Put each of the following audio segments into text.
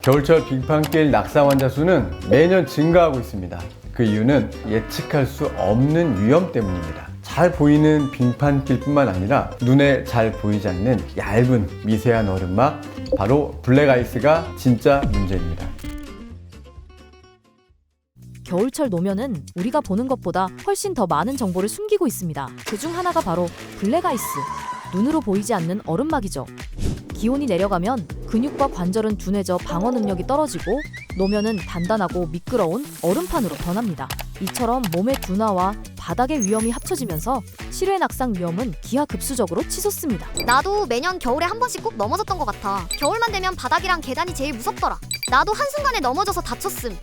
겨울철 빙판길 낙상 환자 수는 매년 증가하고 있습니다. 그 이유는 예측할 수 없는 위험 때문입니다. 잘 보이는 빙판길뿐만 아니라 눈에 잘 보이지 않는 얇은 미세한 얼음막, 바로 블랙아이스가 진짜 문제입니다. 겨울철 노면은 우리가 보는 것보다 훨씬 더 많은 정보를 숨기고 있습니다. 그중 하나가 바로 블랙아이스, 눈으로 보이지 않는 얼음막이죠. 기온이 내려가면 근육과 관절은 둔해져 방어 능력이 떨어지고 노면은 단단하고 미끄러운 얼음판으로 변합니다. 이처럼 몸의 둔화와 바닥의 위험이 합쳐지면서 실외 낙상 위험은 기하급수적으로 치솟습니다. 나도 매년 겨울에 한 번씩 꼭 넘어졌던 것 같아. 겨울만 되면 바닥이랑 계단이 제일 무섭더라. 나도 한순간에 넘어져서 다쳤음.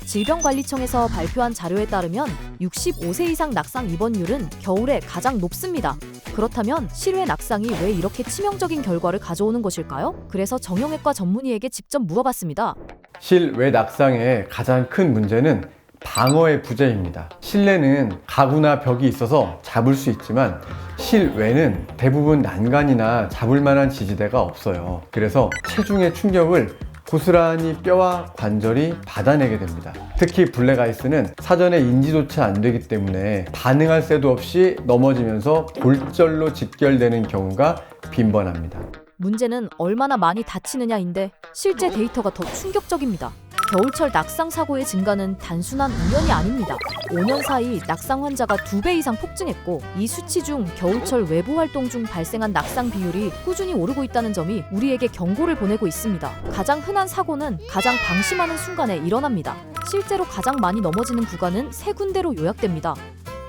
질병관리청에서 발표한 자료에 따르면 65세 이상 낙상 입원율은 겨울에 가장 높습니다. 그렇다면 실외 낙상이 왜 이렇게 치명적인 결과를 가져오는 것일까요? 그래서 정형외과 전문의에게 직접 물어봤습니다. 실외 낙상의 가장 큰 문제는 방어의 부재입니다. 실내는 가구나 벽이 있어서 잡을 수 있지만 실외는 대부분 난간이나 잡을 만한 지지대가 없어요. 그래서 체중의 충격을 고스란히 뼈와 관절이 받아내게 됩니다. 특히 블랙아이스는 사전에 인지조차 안 되기 때문에 반응할 새도 없이 넘어지면서 골절로 직결되는 경우가 빈번합니다. 문제는 얼마나 많이 다치느냐인데 실제 데이터가 더 충격적입니다. 겨울철 낙상 사고의 증가는 단순한 우연이 아닙니다. 5년 사이 낙상 환자가 2배 이상 폭증했고 이 수치 중 겨울철 외부 활동 중 발생한 낙상 비율이 꾸준히 오르고 있다는 점이 우리에게 경고를 보내고 있습니다. 가장 흔한 사고는 가장 방심하는 순간에 일어납니다. 실제로 가장 많이 넘어지는 구간은 3군데로 요약됩니다.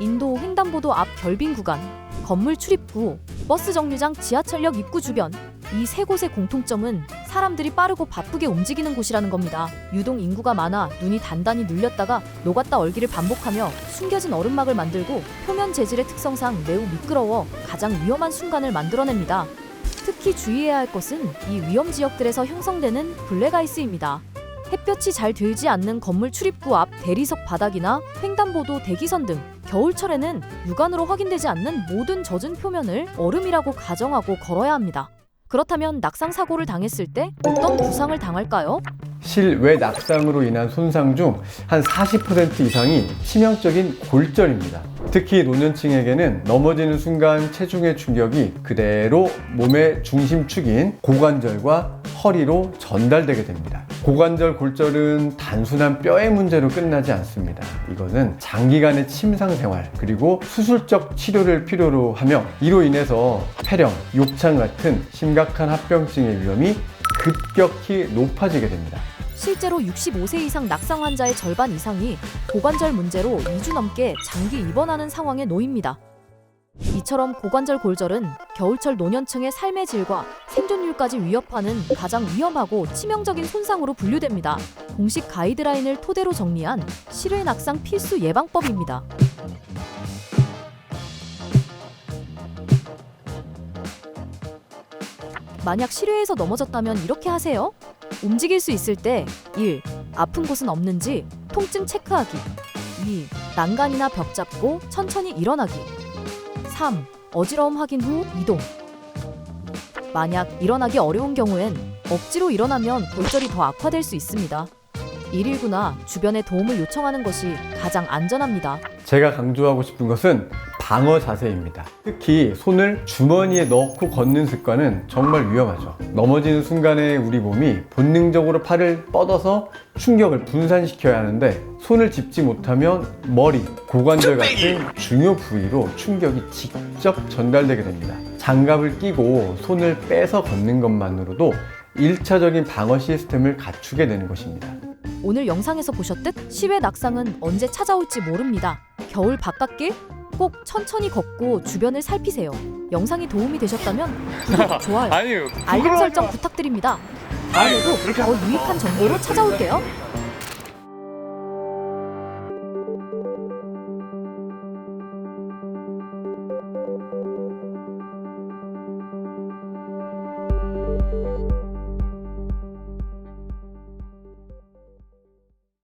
인도 횡단보도 앞 결빙 구간, 건물 출입구, 버스 정류장, 지하철역 입구 주변. 이 세 곳의 공통점은 사람들이 빠르고 바쁘게 움직이는 곳이라는 겁니다. 유동 인구가 많아 눈이 단단히 눌렸다가 녹았다 얼기를 반복하며 숨겨진 얼음막을 만들고 표면 재질의 특성상 매우 미끄러워 가장 위험한 순간을 만들어냅니다. 특히 주의해야 할 것은 이 위험 지역들에서 형성되는 블랙아이스입니다. 햇볕이 잘 들지 않는 건물 출입구 앞 대리석 바닥이나 횡단보도 대기선 등 겨울철에는 육안으로 확인되지 않는 모든 젖은 표면을 얼음이라고 가정하고 걸어야 합니다. 그렇다면 낙상 사고를 당했을 때 어떤 부상을 당할까요? 실외 낙상으로 인한 손상 중 한 40% 이상이 치명적인 골절입니다. 특히 노년층에게는 넘어지는 순간 체중의 충격이 그대로 몸의 중심축인 고관절과 허리로 전달되게 됩니다. 고관절 골절은 단순한 뼈의 문제로 끝나지 않습니다. 이거는 장기간의 침상 생활 그리고 수술적 치료를 필요로 하며 이로 인해서 폐렴, 욕창 같은 심각한 합병증의 위험이 급격히 높아지게 됩니다. 실제로 65세 이상 낙상 환자의 절반 이상이 고관절 문제로 2주 넘게 장기 입원하는 상황에 놓입니다. 이처럼 고관절 골절은 겨울철 노년층의 삶의 질과 생존율까지 위협하는 가장 위험하고 치명적인 손상으로 분류됩니다. 공식 가이드라인을 토대로 정리한 실외 낙상 필수 예방법입니다. 만약 실외에서 넘어졌다면 이렇게 하세요. 움직일 수 있을 때 1. 아픈 곳은 없는지 통증 체크하기. 2. 난간이나 벽 잡고 천천히 일어나기. 3. 어지러움 확인 후 이동. 만약 일어나기 어려운 경우엔 억지로 일어나면 골절이 더 악화될 수 있습니다. 119나 주변에 도움을 요청하는 것이 가장 안전합니다. 제가 강조하고 싶은 것은 방어 자세입니다. 특히 손을 주머니에 넣고 걷는 습관은 정말 위험하죠. 넘어지는 순간에 우리 몸이 본능적으로 팔을 뻗어서 충격을 분산시켜야 하는데 손을 짚지 못하면 머리, 고관절 같은 중요 부위로 충격이 직접 전달되게 됩니다. 장갑을 끼고 손을 빼서 걷는 것만으로도 1차적인 방어 시스템을 갖추게 되는 것입니다. 오늘 영상에서 보셨듯 실외 낙상은 언제 찾아올지 모릅니다. 겨울 바깥길 꼭 천천히 걷고 주변을 살피세요. 영상이 도움이 되셨다면 구독, 좋아요, 알림 설정 부탁드립니다. 다음에도 더 유익한 정보로 찾아올게요.